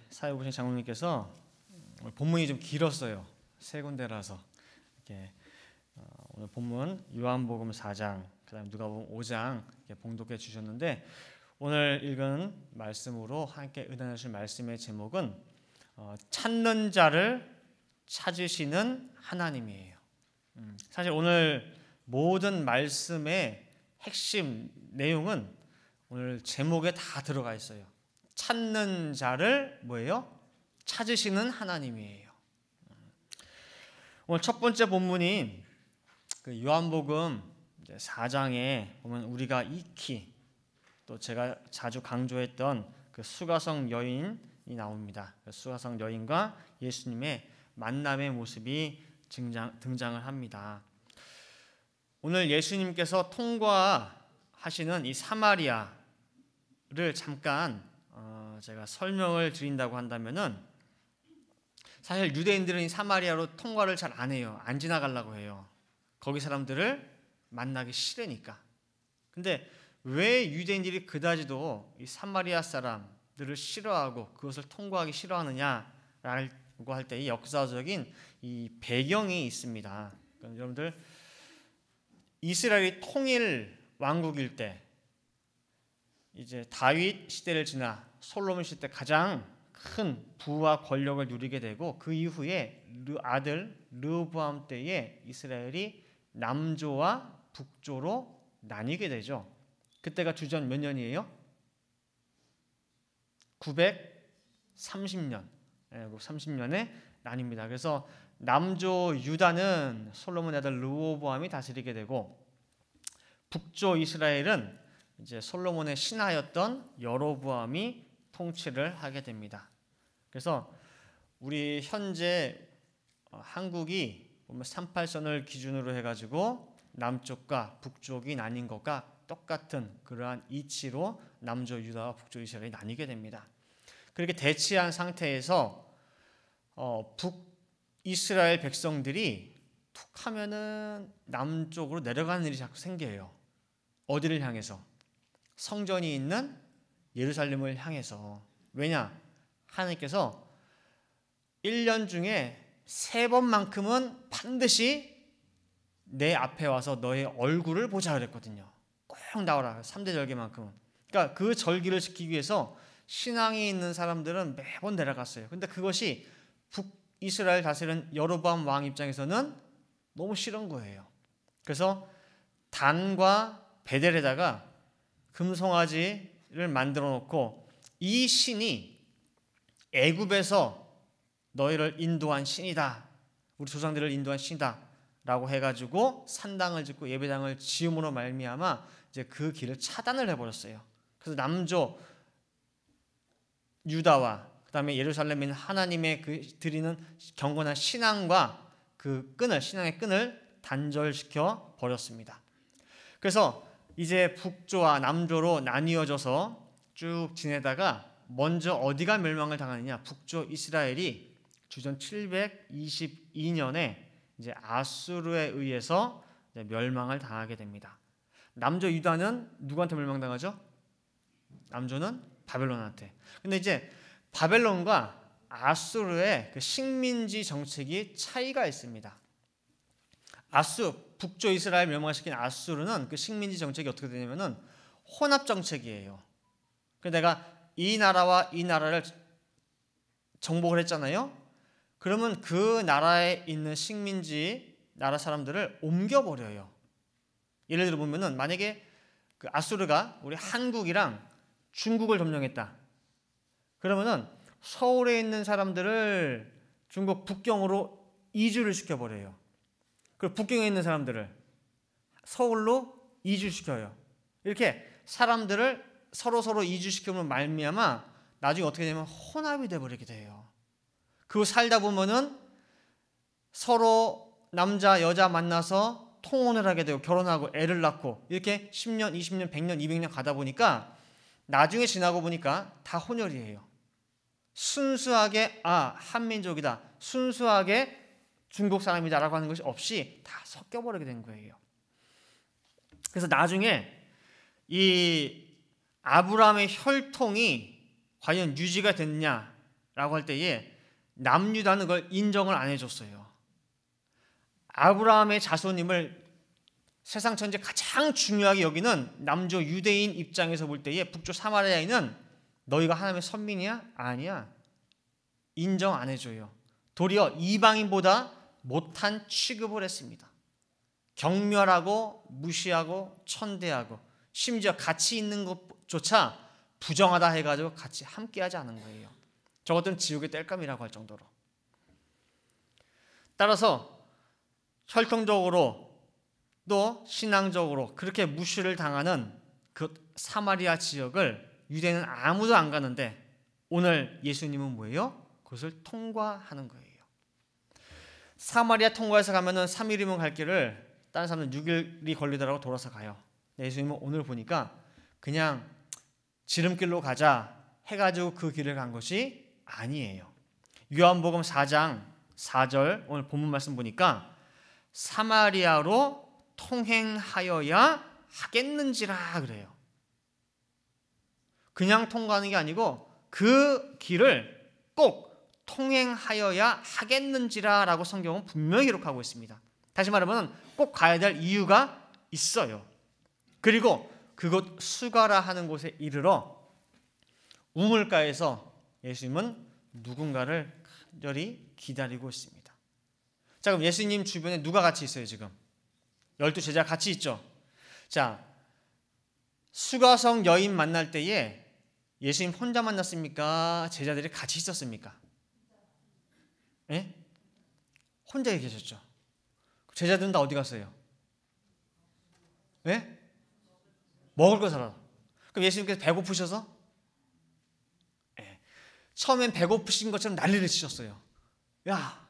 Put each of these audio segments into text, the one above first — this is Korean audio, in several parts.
사회부신 장로님께서 본문이 좀 길었어요. 세 군데라서 이렇게 오늘 본문 요한복음 4장, 그다음 누가복음 5장 이렇게 봉독해 주셨는데, 오늘 읽은 말씀으로 함께 은혜하실 말씀의 제목은 찾는 자를 찾으시는 하나님이에요. 사실 오늘 모든 말씀의 핵심 내용은 오늘 제목에 다 들어가 있어요. 찾는 자를 뭐예요? 찾으시는 하나님이에요. 오늘 첫 번째 본문인 그 요한복음 4장에 보면 우리가 익히 또 제가 자주 강조했던 그 수가성 여인이 나옵니다. 그 수가성 여인과 예수님의 만남의 모습이 등장을 합니다. 오늘 예수님께서 통과하시는 이 사마리아를 잠깐 제가 설명을 드린다고 한다면은, 사실 유대인들은 이 사마리아로 통과를 잘 안 해요. 안 지나가려고 해요. 거기 사람들을 만나기 싫으니까. 근데 왜 유대인들이 그다지도 이 사마리아 사람들을 싫어하고 그것을 통과하기 싫어하느냐라고 할 때 이 역사적인 이 배경이 있습니다. 그러니까 여러분들, 이스라엘이 통일 왕국일 때, 이제 다윗 시대를 지나 솔로몬 시대 때 가장 큰 부와 권력을 누리게 되고, 그 이후에 아들 르호보암 때에 이스라엘이 남조와 북조로 나뉘게 되죠. 그때가 주전 몇 년이에요? 930년. 30년에 나뉩니다. 그래서 남조 유다는 솔로몬의 아들 르호보암이 다스리게 되고, 북조 이스라엘은 이제 솔로몬의 신하였던 여로보암이 통치를 하게 됩니다. 그래서 우리 현재 한국이 보면 38선을 기준으로 해가지고 남쪽과 북쪽이 나뉜 것과 똑같은 그러한 이치로 남조 유다와 북조 이스라엘이 나뉘게 됩니다. 그렇게 대치한 상태에서 북이스라엘 백성들이 툭 하면은 남쪽으로 내려가는 일이 자꾸 생겨요. 어디를 향해서? 성전이 있는 예루살렘을 향해서. 왜냐? 하나님께서 1년 중에 3번만큼은 반드시 내 앞에 와서 너의 얼굴을 보자 그랬거든요. 꼭 나오라. 3대 절기만큼은. 그러니까 그 절기를 지키기 위해서 신앙이 있는 사람들은 매번 내려갔어요. 근데 그것이 북이스라엘 다스리는 여로보암 왕 입장에서는 너무 싫은 거예요. 그래서 단과 베델에다가 금송아지를 만들어 놓고, 이 신이 애굽에서 너희를 인도한 신이다, 우리 조상들을 인도한 신이다 라고 해가지고 산당을 짓고 예배당을 지음으로 말미암아 이제 그 길을 차단을 해버렸어요. 그래서 남조 유다와 그 다음에 예루살렘에 있는 하나님의 그 드리는 경건한 신앙과 그 끈을, 신앙의 끈을 단절시켜 버렸습니다. 그래서 이제 북조와 남조로 나뉘어져서 쭉 지내다가 먼저 어디가 멸망을 당하느냐? 북조 이스라엘이 주전 722년에 이제 아수르에 의해서 멸망을 당하게 됩니다. 남조 유다는 누구한테 멸망당하죠? 남조는 바벨론한테. 근데 이제 바벨론과 아수르의 그 식민지 정책이 차이가 있습니다. 북조 이스라엘 멸망시킨 아수르는 그 식민지 정책이 어떻게 되냐면은 혼합 정책이에요. 그래서 내가 이 나라와 이 나라를 정복을 했잖아요. 그러면 그 나라에 있는 식민지 나라 사람들을 옮겨버려요. 예를 들어 보면은, 만약에 그 아수르가 우리 한국이랑 중국을 점령했다. 그러면은 서울에 있는 사람들을 중국 북경으로 이주를 시켜버려요. 그리고 북경에 있는 사람들을 서울로 이주시켜요. 이렇게 사람들을 서로 이주시키면 말미암아 나중에 어떻게 되면 혼합이 돼버리게 돼요. 그거 살다 보면은 서로 남자 여자 만나서 통혼을 하게 되고 결혼하고 애를 낳고, 이렇게 10년 20년 100년 200년 가다 보니까 나중에 지나고 보니까 다 혼혈이에요. 순수하게 한민족이다, 순수하게 중국 사람이다라고 하는 것이 없이 다 섞여버리게 된 거예요. 그래서 나중에 이 아브라함의 혈통이 과연 유지가 됐냐라고 할 때에 남유다는 걸 인정을 안 해줬어요. 아브라함의 자손임을 세상 천지 가장 중요하게 여기는 남조 유대인 입장에서 볼 때에 북쪽 사마리아인은 너희가 하나님의 선민이야? 아니야. 인정 안 해줘요. 도리어 이방인보다 못한 취급을 했습니다. 경멸하고 무시하고 천대하고 심지어 같이 있는 것조차 부정하다 해가지고 같이 함께하지 않은 거예요. 저것들은 지옥의 땔감이라고 할 정도로. 따라서 혈통적으로 또 신앙적으로 그렇게 무시를 당하는 그 사마리아 지역을 유대인은 아무도 안 가는데 오늘 예수님은 뭐예요? 그것을 통과하는 거예요. 사마리아 통과해서 가면은 3일이면 갈 길을 다른 사람은 6일이 걸리더라고 돌아서 가요. 예수님은 오늘 보니까 그냥 지름길로 가자 해가지고 그 길을 간 것이 아니에요. 요한복음 4장 4절 오늘 본문 말씀 보니까 사마리아로 통행하여야 하겠는지라 그래요. 그냥 통과하는 게 아니고 그 길을 꼭 통행하여야 하겠는지라 라고 성경은 분명히 기록하고 있습니다. 다시 말하면 꼭 가야 될 이유가 있어요. 그리고 그곳 수가라 하는 곳에 이르러 우물가에서 예수님은 누군가를 간절히 기다리고 있습니다. 자, 그럼 예수님 주변에 누가 같이 있어요 지금? 12제자 같이 있죠. 자, 수가성 여인 만날 때에 예수님 혼자 만났습니까? 제자들이 같이 있었습니까? 예? 혼자 계셨죠. 제자들은 다 어디 갔어요? 예? 먹을 거 사러. 그럼 예수님께서 배고프셔서? 예. 처음엔 배고프신 것처럼 난리를 치셨어요. 야,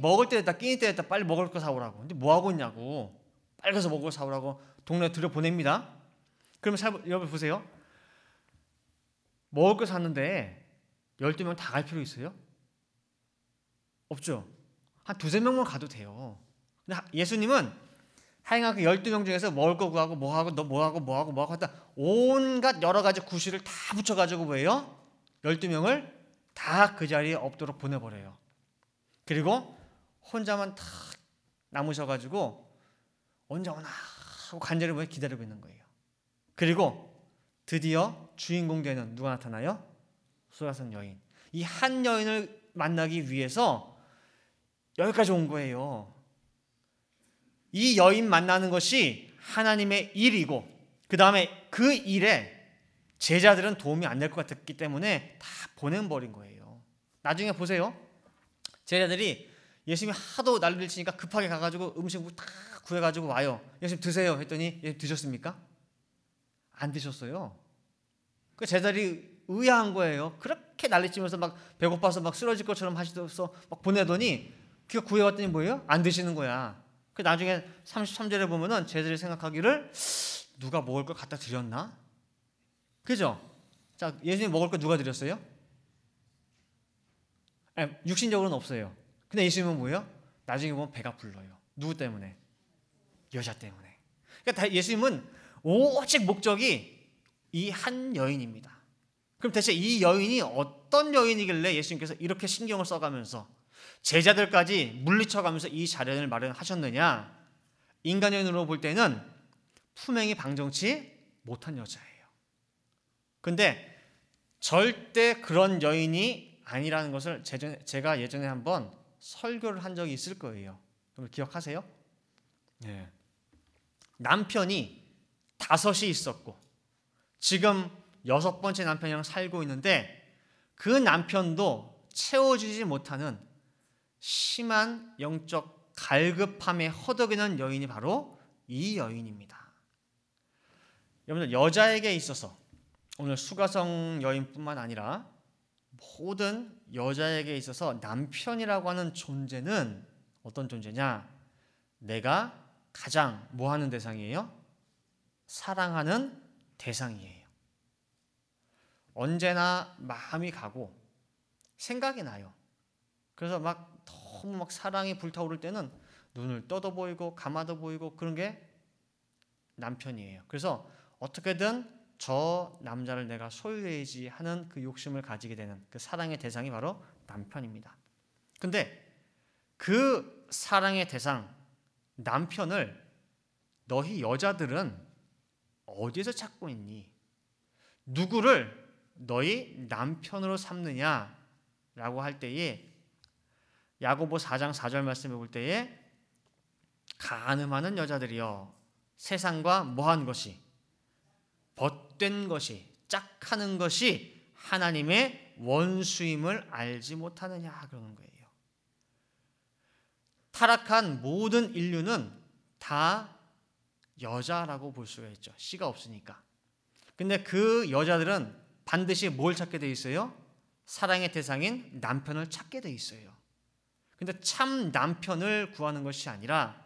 먹을 때 됐다, 끼니 때 됐다, 빨리 먹을 거 사오라고. 근데 뭐 하고 있냐고. 빨리 가서 먹을 거 사오라고 동네 들여보냅니다. 그러면 여러분 보세요. 먹을 거 샀는데 12명 다 갈 필요 있어요? 없죠. 한 2-3명만 가도 돼요. 근데 예수님은 하여간 그 12명 중에서 먹을 거 구하고 뭐하고 너 뭐하고 하다 온갖 여러 가지 구실을 다 붙여가지고 뭐예요? 12명을 다 그 자리에 없도록 보내버려요. 그리고 혼자만 탁 남으셔가지고 언제 오나 하고 간절히 기다리고 있는 거예요. 그리고 드디어 주인공 되는 누가 나타나요? 수가성 여인. 이 한 여인을 만나기 위해서 여기까지 온 거예요. 이 여인 만나는 것이 하나님의 일이고 그 다음에 그 일에 제자들은 도움이 안 될 것 같았기 때문에 다 보내버린 거예요. 나중에 보세요. 제자들이 예수님이 하도 난리를 치니까 급하게 가가지고 음식을 다 구해가지고 와요. 예수님 드세요 했더니 예수님 드셨습니까? 안 드셨어요. 그 제자들이 의아한 거예요. 그렇게 난리치면서 막 배고파서 막 쓰러질 것처럼 하시면서 막 보내더니 그거 구해왔더니 뭐예요? 안 드시는 거야. 그 나중에 33절에 보면은 제자들이 생각하기를 누가 먹을 걸 갖다 드렸나? 그죠? 자, 예수님 먹을 거 누가 드렸어요? 아니, 육신적으로는 없어요. 근데 예수님은 뭐예요? 나중에 보면 배가 불러요. 누구 때문에? 여자 때문에. 그러니까 예수님은 오직 목적이 이 한 여인입니다. 그럼 대체 이 여인이 어떤 여인이길래 예수님께서 이렇게 신경을 써가면서 제자들까지 물리쳐가면서 이 자리를 마련하셨느냐? 인간연으로 볼 때는 품행이 방정치 못한 여자예요. 근데 절대 그런 여인이 아니라는 것을 제가 예전에 한번 설교를 한 적이 있을 거예요. 그걸 기억하세요? 네. 남편이 5이 있었고 지금 6번째 남편이랑 살고 있는데 그 남편도 채워주지 못하는 심한 영적 갈급함에 허덕이는 여인이 바로 이 여인입니다. 여러분들 여자에게 있어서 오늘 수가성 여인뿐만 아니라 모든 여자에게 있어서 남편이라고 하는 존재는 어떤 존재냐? 내가 가장 뭐 하는 대상이에요? 사랑하는 대상이에요. 언제나 마음이 가고 생각이 나요. 그래서 너무 사랑이 불타오를 때는 눈을 떠도 보이고 감아도 보이고 그런 게 남편이에요. 그래서 어떻게든 저 남자를 내가 소유해야지 하는 그 욕심을 가지게 되는 그 사랑의 대상이 바로 남편입니다. 근데 그 사랑의 대상 남편을 너희 여자들은 어디에서 찾고 있니? 누구를 너희 남편으로 삼느냐라고 할 때에 야고보 4장 4절 말씀에 볼 때에 간음하는 여자들이여 세상과 뭐한 것이 벗된 것이 짝하는 것이 하나님의 원수임을 알지 못하느냐 그러는 거예요. 타락한 모든 인류는 다 여자라고 볼 수가 있죠. 씨가 없으니까. 근데 그 여자들은 반드시 뭘 찾게 돼 있어요? 사랑의 대상인 남편을 찾게 돼 있어요. 근데 참 남편을 구하는 것이 아니라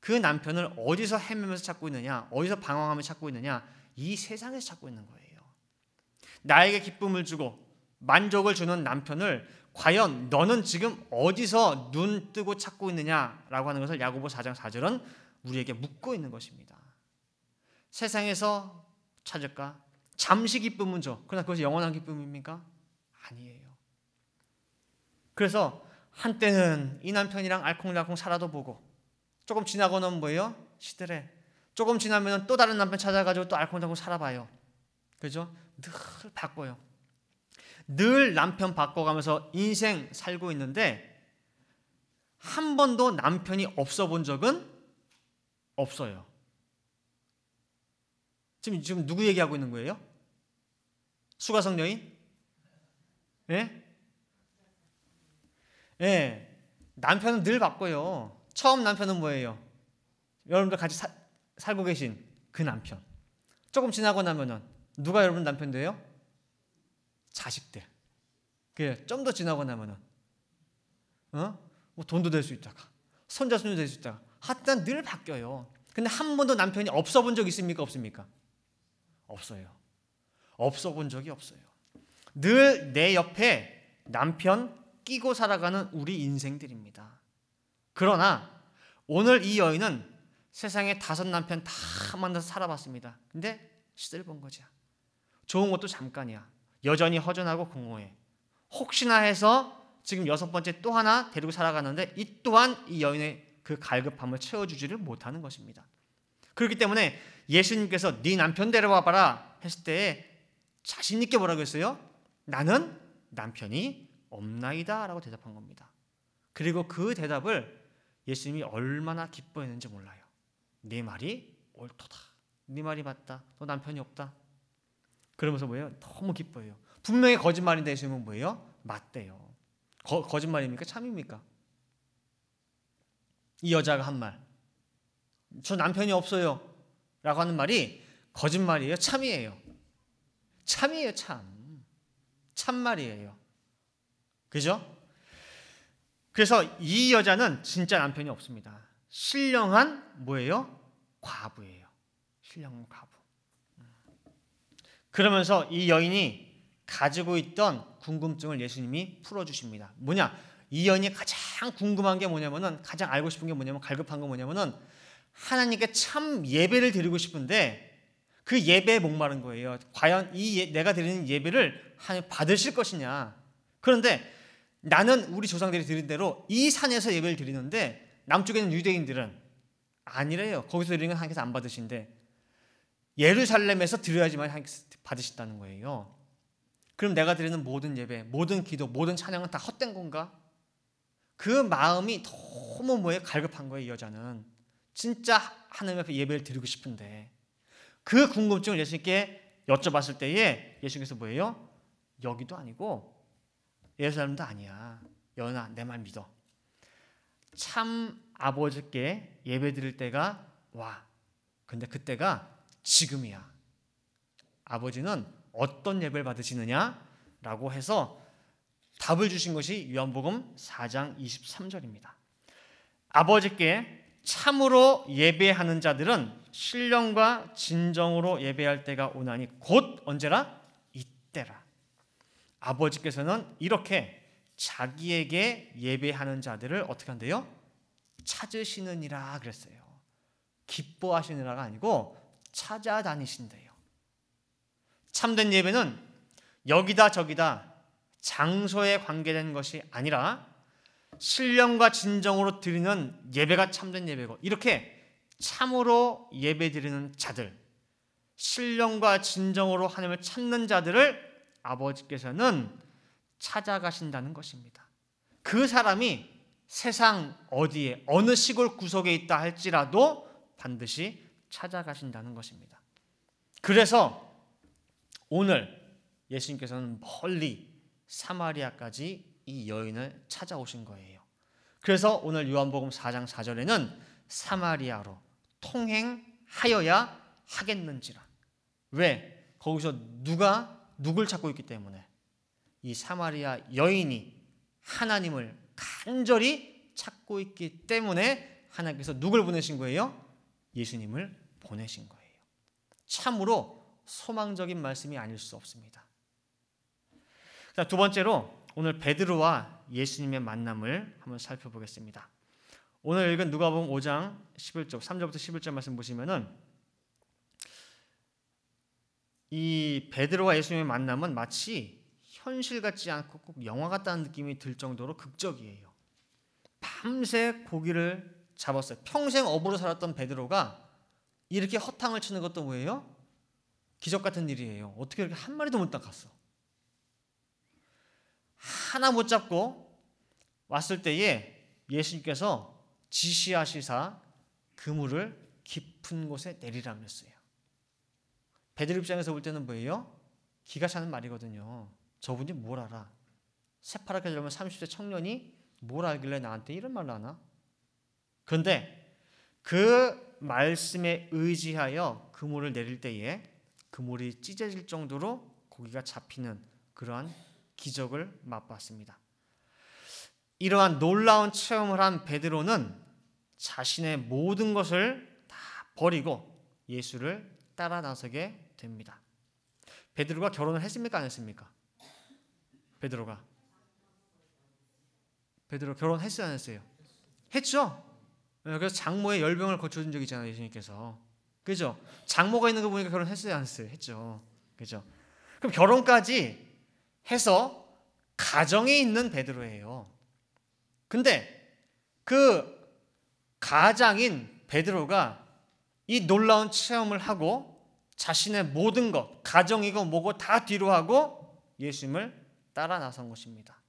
그 남편을 어디서 헤매면서 찾고 있느냐, 어디서 방황하며 찾고 있느냐, 이 세상에서 찾고 있는 거예요. 나에게 기쁨을 주고 만족을 주는 남편을 과연 너는 지금 어디서 눈 뜨고 찾고 있느냐라고 하는 것을 야고보 4장 4절은 우리에게 묻고 있는 것입니다. 세상에서 찾을까? 잠시 기쁨은 줘. 그러나 그것이 영원한 기쁨입니까? 아니에요. 그래서 한때는 이 남편이랑 알콩달콩 살아도 보고 조금 지나고는 뭐예요? 시들해. 조금 지나면 또 다른 남편 찾아가지고 또 알콩달콩 살아봐요. 그죠? 늘 바꿔요. 늘 남편 바꿔가면서 인생 살고 있는데 한 번도 남편이 없어 본 적은 없어요. 지금 누구 얘기하고 있는 거예요? 수가성 여인? 예? 예. 남편은 늘 바꿔요. 처음 남편은 뭐예요? 여러분들 같이 살고 계신 그 남편. 조금 지나고 나면은 누가 여러분 남편 돼요? 자식들. 좀 더 지나고 나면은 뭐 돈도 될 수 있다가 손자 손녀 될 수 있다가 하여튼 늘 바뀌어요. 근데 한 번도 남편이 없어 본 적 있습니까? 없습니까? 없어요. 없어 본 적이 없어요. 늘 내 옆에 남편 끼고 살아가는 우리 인생들입니다. 그러나 오늘 이 여인은 세상에 5 남편 다 만나서 살아봤습니다. 근데 시들본 거죠. 좋은 것도 잠깐이야. 여전히 허전하고 공허해. 혹시나 해서 지금 6번째 또 하나 데리고 살아가는데 이 또한 이 여인의 그 갈급함을 채워주지를 못하는 것입니다. 그렇기 때문에 예수님께서 네 남편 데려와 봐라 했을 때 자신 있게 뭐라고 했어요? 나는 남편이 없나이다 라고 대답한 겁니다. 그리고 그 대답을 예수님이 얼마나 기뻐했는지 몰라요. 네 말이 옳도다. 네 말이 맞다. 너 남편이 없다. 그러면서 뭐예요? 너무 기뻐해요. 분명히 거짓말인데 예수님은 뭐예요? 맞대요. 거짓말입니까? 참입니까? 이 여자가 한 말. 저 남편이 없어요. 라고 하는 말이 거짓말이에요? 참이에요? 참이에요, 참. 참말이에요. 그죠? 그래서 이 여자는 진짜 남편이 없습니다. 신령한 뭐예요? 과부예요. 신령한 과부. 그러면서 이 여인이 가지고 있던 궁금증을 예수님이 풀어주십니다. 뭐냐? 이 여인이 가장 궁금한 게 뭐냐면은 가장 알고 싶은 게 뭐냐면 갈급한 거 뭐냐면은 하나님께 참 예배를 드리고 싶은데 그 예배에 목마른 거예요. 과연 내가 드리는 예배를 하나님 받으실 것이냐? 그런데 나는 우리 조상들이 드린 대로 이 산에서 예배를 드리는데 남쪽에 있는 유대인들은 아니래요. 거기서 드리는 건 하나님께서 안 받으신데 예루살렘에서 드려야지만 하나님께서 받으신다는 거예요. 그럼 내가 드리는 모든 예배, 모든 기도, 모든 찬양은 다 헛된 건가? 그 마음이 너무 갈급한 거예요. 이 여자는 진짜 하나님 앞에 예배를 드리고 싶은데 그 궁금증을 예수님께 여쭤봤을 때에 예수님께서 뭐예요? 여기도 아니고 예루살렘도 아니야. 여인아, 내 말 믿어. 참 아버지께 예배 드릴 때가 와. 근데 그때가 지금이야. 아버지는 어떤 예배를 받으시느냐라고 해서 답을 주신 것이 요한복음 4장 23절입니다. 아버지께 참으로 예배하는 자들은 신령과 진정으로 예배할 때가 오나니 곧 언제라? 이때라. 아버지께서는 이렇게 자기에게 예배하는 자들을 어떻게 한대요? 찾으시느니라 그랬어요. 기뻐하시느라가 아니고 찾아다니신대요. 참된 예배는 여기다 저기다 장소에 관계된 것이 아니라 신령과 진정으로 드리는 예배가 참된 예배고, 이렇게 참으로 예배 드리는 자들, 신령과 진정으로 하나님을 찾는 자들을 아버지께서는 찾아가신다는 것입니다. 그 사람이 세상 어디에 어느 시골 구석에 있다 할지라도 반드시 찾아가신다는 것입니다. 그래서 오늘 예수님께서는 멀리 사마리아까지 이 여인을 찾아오신 거예요. 그래서 오늘 요한복음 4장 4절에는 사마리아로 통행하여야 하겠는지라. 왜? 거기서 누가 누굴 찾고 있기 때문에. 이 사마리아 여인이 하나님을 간절히 찾고 있기 때문에 하나님께서 누굴 보내신 거예요? 예수님을 보내신 거예요. 참으로 소망적인 말씀이 아닐 수 없습니다. 자, 두 번째로 오늘 베드로와 예수님의 만남을 한번 살펴보겠습니다. 오늘 읽은 누가복음 5장 11절, 3절부터 11절 말씀 보시면은 이 베드로와 예수님의 만남은 마치 현실 같지 않고 꼭 영화 같다는 느낌이 들 정도로 극적이에요. 밤새 고기를 잡았어요. 평생 어부로 살았던 베드로가 이렇게 허탕을 치는 것도 뭐예요? 기적 같은 일이에요. 어떻게 이렇게 한 마리도 못 낚았어? 하나 못 잡고 왔을 때에 예수님께서 지시하시사 그물을 깊은 곳에 내리라 그랬어요. 베드로 입장에서 볼 때는 뭐예요? 기가 차는 말이거든요. 저분이 뭘 알아? 새파랗게 젊은 30대 청년이 뭘 알길래 나한테 이런 말을 하나? 그런데 그 말씀에 의지하여 그물을 내릴 때에 그물이 찢어질 정도로 고기가 잡히는 그러한 기적을 맛봤습니다. 이러한 놀라운 체험을 한 베드로는 자신의 모든 것을 다 버리고 예수를 따라 나서게 됩니다. 베드로가 결혼을 했습니까? 안 했습니까? 베드로 결혼했어요? 안 했어요? 했죠? 그래서 장모의 열병을 거쳐준 적이 있잖아요, 예수님께서. 그죠? 장모가 있는 거 보니까 결혼했어요? 안 했어요? 했죠. 그죠? 그럼 결혼까지 해서 가정에 있는 베드로예요. 근데 그 가장인 베드로가 이 놀라운 체험을 하고 자신의 모든 것, 가정이고 뭐고 다 뒤로 하고 예수님을 따라 나선 것입니다.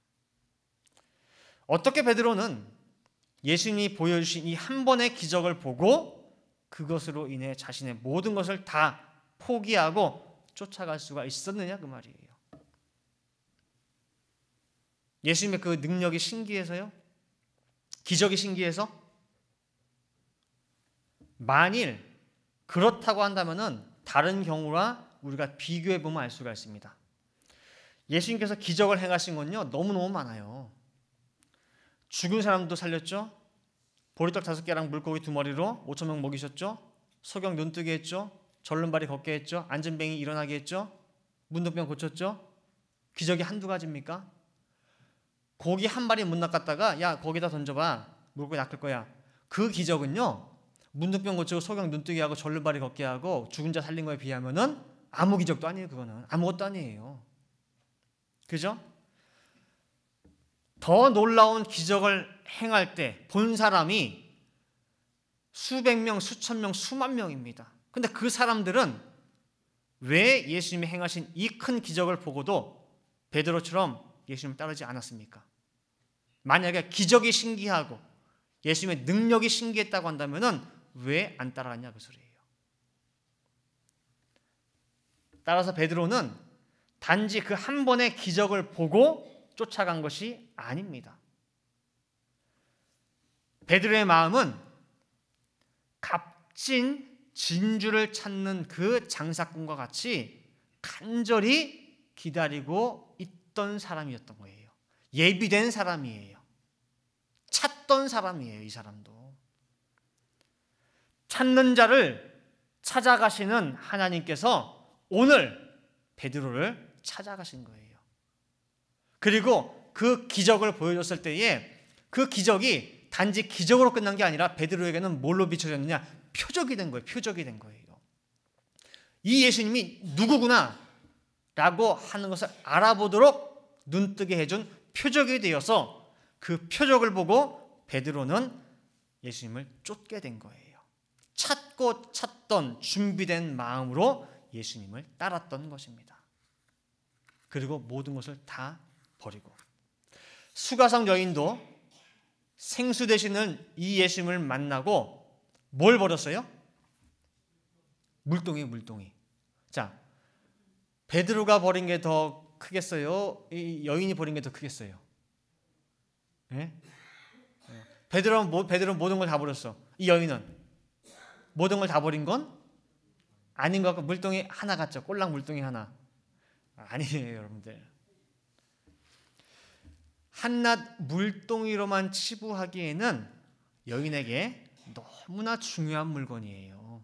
어떻게 베드로는 예수님이 보여주신 이 한 번의 기적을 보고 그것으로 인해 자신의 모든 것을 다 포기하고 쫓아갈 수가 있었느냐 그 말이에요. 예수님의 그 능력이 신기해서요? 기적이 신기해서? 만일 그렇다고 한다면은 다른 경우와 우리가 비교해 보면 알 수가 있습니다. 예수님께서 기적을 행하신 건요 너무너무 많아요. 죽은 사람도 살렸죠. 보리떡 5개랑 물고기 2마리로 5,000명 먹이셨죠. 소경 눈뜨게 했죠. 절름발이 걷게 했죠. 앉은뱅이 일어나게 했죠. 문둥병 고쳤죠. 기적이 한두 가지입니까? 고기 한 마리 못 낚았다가 야 거기다 던져봐 물고기 낚을 거야. 그 기적은요 문둥병 고치고 소경 눈뜨게 하고 절름발이 걷게 하고 죽은 자 살린 거에 비하면은 아무 기적도 아니에요. 그거는 아무것도 아니에요. 그죠? 더 놀라운 기적을 행할 때 본 사람이 수백 명, 수천 명, 수만 명입니다. 근데 그 사람들은 왜 예수님이 행하신 이 큰 기적을 보고도 베드로처럼 예수님을 따르지 않았습니까? 만약에 기적이 신기하고 예수님의 능력이 신기했다고 한다면은 왜 안 따라갔냐 그 소리예요. 따라서 베드로는 단지 그 한 번의 기적을 보고 쫓아간 것이 아닙니다. 베드로의 마음은 값진 진주를 찾는 그 장사꾼과 같이 간절히 기다리고 있던 사람이었던 거예요. 예비된 사람이에요. 찾던 사람이에요. 이 사람도. 찾는 자를 찾아가시는 하나님께서 오늘 베드로를 찾아가신 거예요. 그리고 그 기적을 보여줬을 때에 그 기적이 단지 기적으로 끝난 게 아니라 베드로에게는 뭘로 비춰졌느냐? 표적이 된 거예요. 표적이 된 거예요. 이 예수님이 누구구나? 라고 하는 것을 알아보도록 눈뜨게 해준 표적이 되어서 그 표적을 보고 베드로는 예수님을 쫓게 된 거예요. 찾고 찾던 준비된 마음으로 예수님을 따랐던 것입니다. 그리고 모든 것을 다 버리고 수가성 여인도 생수 되시는 이 예수님을 만나고 뭘 버렸어요? 물동이. 자, 베드로가 버린 게 더 크겠어요? 이 여인이 버린 게 더 크겠어요? 네? 베드로는 모든 걸 다 버렸어. 이 여인은 모든 걸 다 버린 건 아닌 것 같고 물동이 하나 같죠. 꼴랑 물동이 하나. 아니에요, 여러분들. 한낱 물동이로만 치부하기에는 여인에게 너무나 중요한 물건이에요.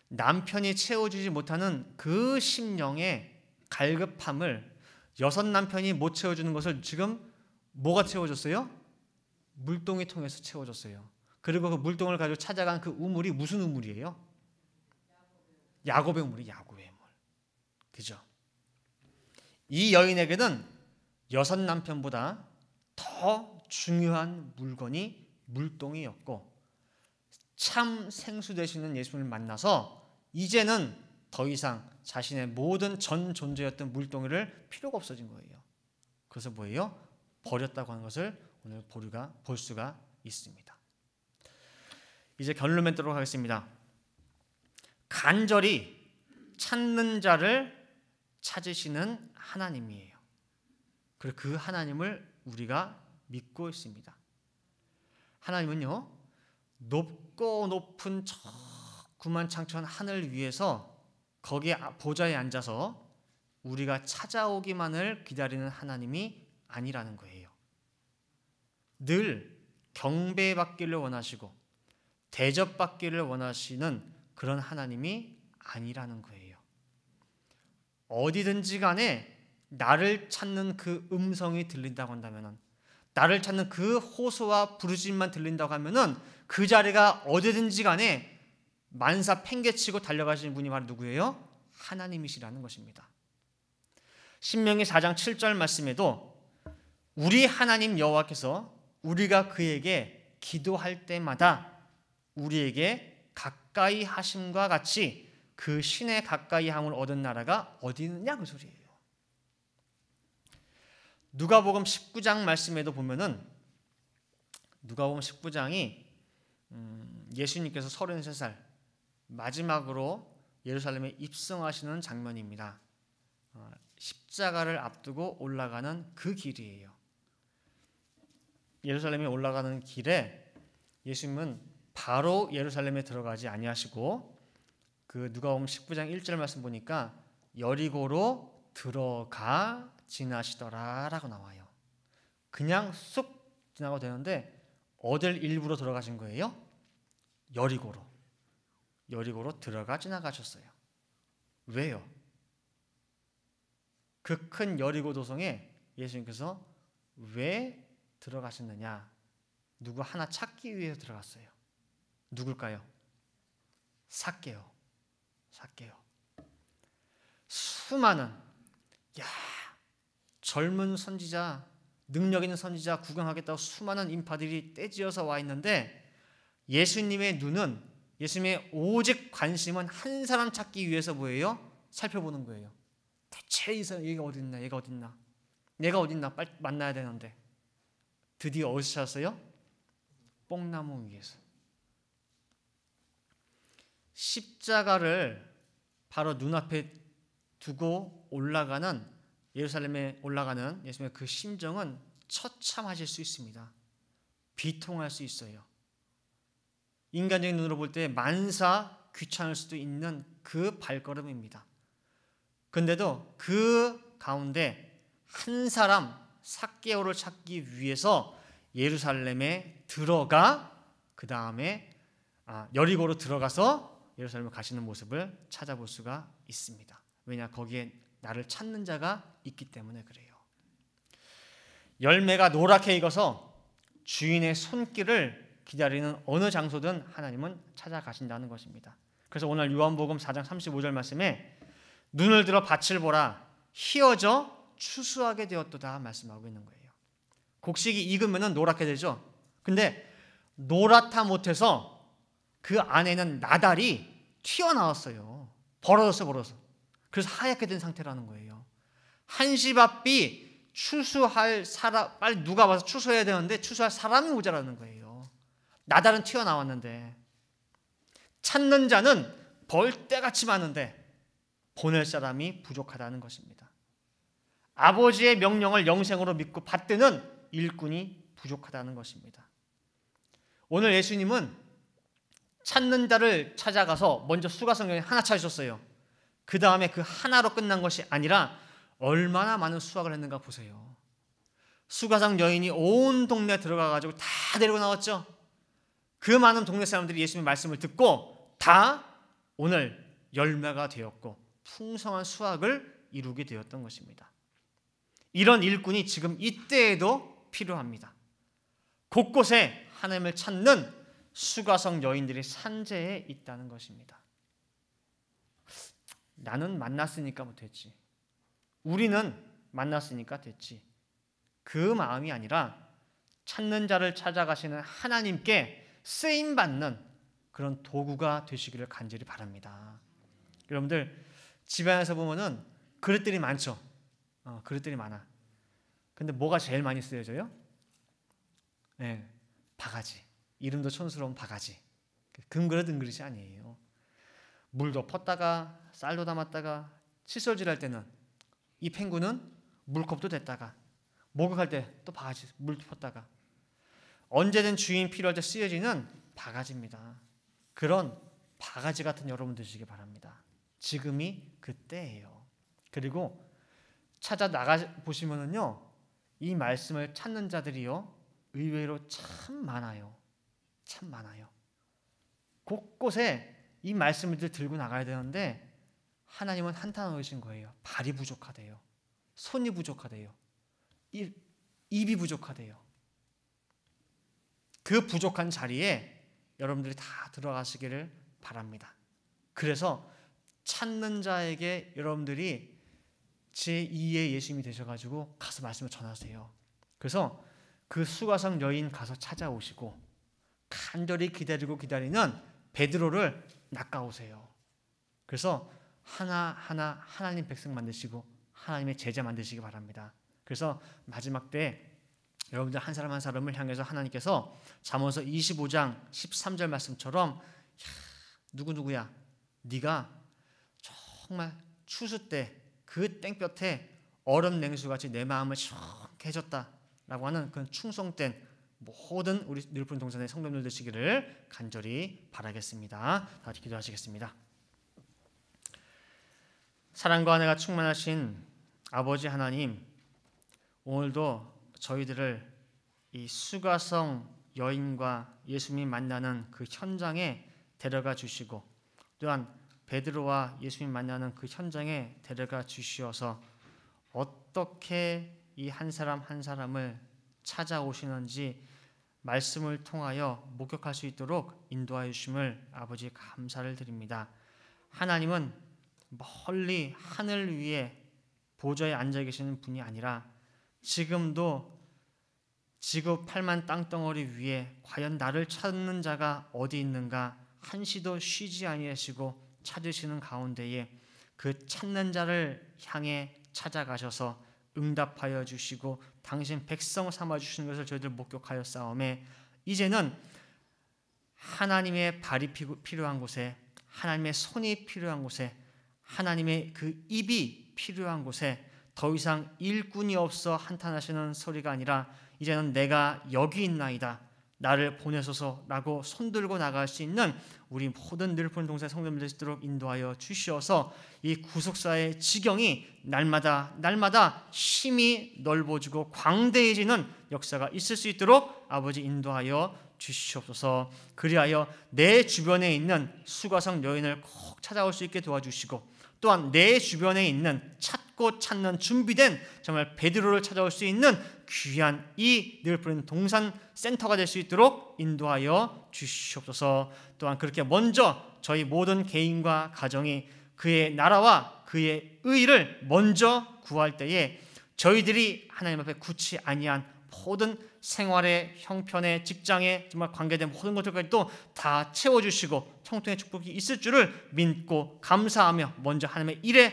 남편이 채워주지 못하는 그 심령의 갈급함을 여섯 남편이 못 채워주는 것을 지금 뭐가 채워줬어요? 물동이 통해서 채워줬어요. 그리고 그 물동을 가지고 찾아간 그 우물이 무슨 우물이에요? 야곱의 우물이 야곱의 우물. 그죠? 이 여인에게는 여섯 남편보다 더 중요한 물건이 물동이었고 참 생수 되시는 예수님을 만나서 이제는 더 이상 자신의 모든 전 존재였던 물동이를 필요가 없어진 거예요. 그래서 뭐예요? 버렸다고 하는 것을 오늘 볼 수가 있습니다. 이제 결론 맺도록 하겠습니다. 간절히 찾는 자를 찾으시는 하나님이에요. 그리고 그 하나님을 우리가 믿고 있습니다. 하나님은요, 높고 높은 저 구만창천 하늘 위에서 거기에 보좌에 앉아서 우리가 찾아오기만을 기다리는 하나님이 아니라는 거예요. 늘 경배받기를 원하시고 대접받기를 원하시는 그런 하나님이 아니라는 거예요. 어디든지 간에 나를 찾는 그 음성이 들린다고 한다면, 나를 찾는 그 호소와 부르짖음만 들린다고 하면은 그 자리가 어디든지 간에 만사 팽개치고 달려가시는 분이 바로 누구예요? 하나님이시라는 것입니다. 신명기 4장 7절 말씀에도 우리 하나님 여호와께서 우리가 그에게 기도할 때마다 우리에게 가까이 하심과 같이 그 신의 가까이 함을 얻은 나라가 어디 있느냐 그 소리예요. 누가복음 19장 말씀에도 보면은 누가복음 19장이 예수님께서 33살 마지막으로 예루살렘에 입성하시는 장면입니다. 십자가를 앞두고 올라가는 그 길이에요. 예루살렘에 올라가는 길에 예수님은 바로 예루살렘에 들어가지 아니하시고 그 누가복음 19장 1절 말씀 보니까 여리고로 들어가 지나시더라라고 나와요. 그냥 쑥 지나가도 되는데 어딜 일부러 들어가신 거예요? 여리고로 들어가 지나가셨어요. 왜요? 그 큰 여리고 도성에 예수님께서 왜 들어가셨느냐? 누구 하나 찾기 위해서 들어갔어요. 누굴까요? 삭개요. 수많은 젊은 선지자, 능력 있는 선지자 구경하겠다고 수많은 인파들이 떼지어서 와 있는데 예수님의 눈은, 예수님의 오직 관심은 한 사람 찾기 위해서 뭐예요? 살펴보는 거예요. 대체 이 사람 얘가 어딨나 빨리 만나야 되는데 드디어 어디서 찾았어요? 뽕나무 위에서. 십자가를 바로 눈앞에 두고 예루살렘에 올라가는 예수님의 그 심정은 처참하실 수 있습니다. 비통할 수 있어요. 인간적인 눈으로 볼 때 만사 귀찮을 수도 있는 그 발걸음입니다. 근데도 그 가운데 한 사람 삭개오를 찾기 위해서 예루살렘에 들어가 그 다음에 여리고로 들어가서 예루살렘에 가시는 모습을 찾아볼 수가 있습니다. 왜냐? 거기에 나를 찾는 자가 있기 때문에 그래요. 열매가 노랗게 익어서 주인의 손길을 기다리는 어느 장소든 하나님은 찾아가신다는 것입니다. 그래서 오늘 요한복음 4장 35절 말씀에 눈을 들어 밭을 보라. 희어져 추수하게 되었도다 말씀하고 있는 거예요. 곡식이 익으면 노랗게 되죠. 근데 노랗다 못해서 그 안에는 나달이 튀어나왔어요. 벌어졌어. 그래서 하얗게 된 상태라는 거예요. 한시밭이 추수할 사람, 빨리 누가 와서 추수해야 되는데 추수할 사람이 모자라는 거예요. 나달은 튀어나왔는데, 찾는 자는 벌떼같이 많은데 보낼 사람이 부족하다는 것입니다. 아버지의 명령을 영생으로 믿고 받드는 일꾼이 부족하다는 것입니다. 오늘 예수님은 찾는 자를 찾아가서 먼저 수가성 여인 하나 찾으셨어요. 그 다음에 그 하나로 끝난 것이 아니라 얼마나 많은 수확을 했는가 보세요. 수가성 여인이 온 동네에 들어가가지고 다 데리고 나왔죠. 그 많은 동네 사람들이 예수님의 말씀을 듣고 다 오늘 열매가 되었고 풍성한 수확을 이루게 되었던 것입니다. 이런 일꾼이 지금 이때에도 필요합니다. 곳곳에 하나님을 찾는 수가성 여인들이 산재에 있다는 것입니다. 나는 만났으니까 됐지. 우리는 만났으니까 됐지. 그 마음이 아니라 찾는 자를 찾아가시는 하나님께 쓰임받는 그런 도구가 되시기를 간절히 바랍니다. 여러분들 집안에서 보면은 그릇들이 많죠. 그릇들이 많아. 근데 뭐가 제일 많이 쓰여져요? 네, 바가지. 이름도 촌스러운 바가지. 금그릇 은그릇이 아니에요. 물도 펐다가 쌀도 담았다가 칫솔질할 때는 이 펭구는 물컵도 됐다가 목욕할 때 또 바가지 물 폈다가 언제든 주인 필요할 때 쓰여지는 바가지입니다. 그런 바가지 같은 여러분 되시기 바랍니다. 지금이 그때예요. 그리고 찾아 나가 보시면은요, 이 말씀을 찾는 자들이요 의외로 참 많아요. 참 많아요. 곳곳에 이 말씀을 들고 나가야 되는데 하나님은 한탄하신 거예요. 발이 부족하대요. 손이 부족하대요. 입이 부족하대요. 그 부족한 자리에 여러분들이 다 들어가시기를 바랍니다. 그래서 찾는 자에게 여러분들이 제2의 예수님이 되셔가지고 가서 말씀을 전하세요. 그래서 그 수가성 여인 가서 찾아오시고 간절히 기다리는 베드로를 낚아오세요. 그래서 하나하나 하나님 백성 만드시고 하나님의 제자 만드시기 바랍니다. 그래서 마지막 때 여러분들 한 사람 한 사람을 향해서 하나님께서 잠언서 25장 13절 말씀처럼 누구야 네가 정말 추수 때 그 땡볕에 얼음 냉수같이 내 마음을 시원하게 해줬다라고 하는 그런 충성된 모든 우리 늘푸른 동산의 성도님들 되시기를 간절히 바라겠습니다. 다 같이 기도하시겠습니다. 사랑과 은혜가 충만하신 아버지 하나님, 오늘도 저희들을 이 수가성 여인과 예수님 만나는 그 현장에 데려가 주시고 또한 베드로와 예수님 만나는 그 현장에 데려가 주시어서 어떻게 이 한 사람 한 사람을 찾아오시는지 말씀을 통하여 목격할 수 있도록 인도하여 주심을 아버지 감사를 드립니다. 하나님은 멀리 하늘 위에 보좌에 앉아 계시는 분이 아니라 지금도 지구 8만 땅덩어리 위에 과연 나를 찾는 자가 어디 있는가 한시도 쉬지 아니하시고 찾으시는 가운데에 그 찾는 자를 향해 찾아가셔서 응답하여 주시고 당신 백성 삼아 주시는 것을 저희들 목격하여 싸움에 이제는 하나님의 발이 필요한 곳에 하나님의 손이 필요한 곳에 하나님의 그 입이 필요한 곳에 더 이상 일꾼이 없어 한탄하시는 소리가 아니라 이제는 내가 여기 있나이다 나를 보내소서라고 손들고 나갈 수 있는 우리 모든 늘푸른 동산 성도님들 되시도록 인도하여 주시어서 이 구속사의 지경이 날마다 힘이 넓어지고 광대해지는 역사가 있을 수 있도록 아버지 인도하여 주시옵소서. 그리하여 내 주변에 있는 수가성 여인을 꼭 찾아올 수 있게 도와주시고 또한 내 주변에 있는 찾고 찾는 준비된 정말 베드로를 찾아올 수 있는 귀한 이 늘푸른 동산 센터가 될 수 있도록 인도하여 주시옵소서. 또한 그렇게 먼저 저희 모든 개인과 가정이 그의 나라와 그의 의를 먼저 구할 때에 저희들이 하나님 앞에 굳지 아니한 모든 생활의 형편에 직장에 정말 관계된 모든 것들까지도 다 채워주시고 청통의 축복이 있을 줄을 믿고 감사하며 먼저 하나님의 일에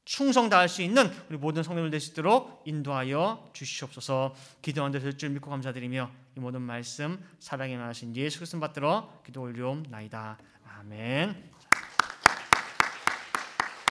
충성 다할 수 있는 우리 모든 성도들 될 수 있도록 인도하여 주시옵소서. 기도한 데 될 줄 믿고 감사드리며 이 모든 말씀 사랑에 나신 예수 그리스도 받들어 기도 올리옵나이다. 아멘.